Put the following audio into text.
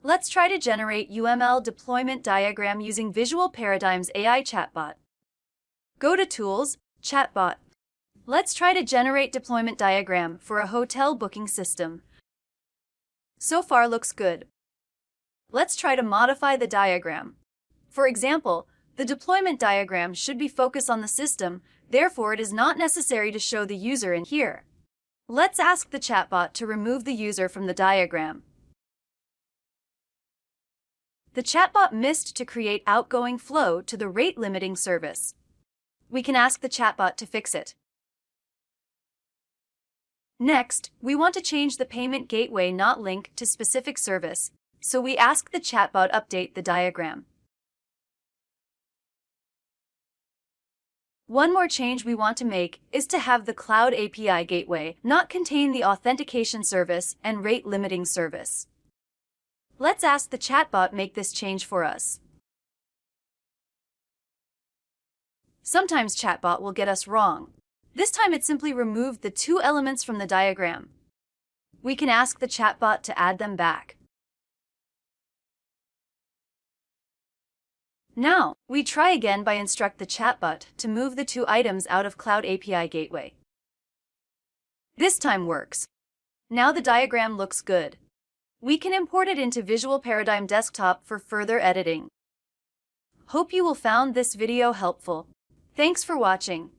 Let's try to generate UML deployment diagram using Visual Paradigm's AI Chatbot. Go to Tools, Chatbot. Let's try to generate deployment diagram for a hotel booking system. So far looks good. Let's try to modify the diagram. For example, the deployment diagram should be focused on the system, therefore it is not necessary to show the user in here. Let's ask the chatbot to remove the user from the diagram. The chatbot missed to create outgoing flow to the rate limiting service. We can ask the chatbot to fix it. Next, we want to change the payment gateway not linked to specific service, so we ask the chatbot update the diagram. One more change we want to make is to have the Cloud API gateway not contain the authentication service and rate limiting service. Let's ask the chatbot make this change for us. Sometimes chatbot will get us wrong. This time it simply removed the two elements from the diagram. We can ask the chatbot to add them back. Now, we try again by instruct the chatbot to move the two items out of Cloud API Gateway. This time works. Now the diagram looks good. We can import it into Visual Paradigm Desktop for further editing. Hope you will found this video helpful. Thanks for watching.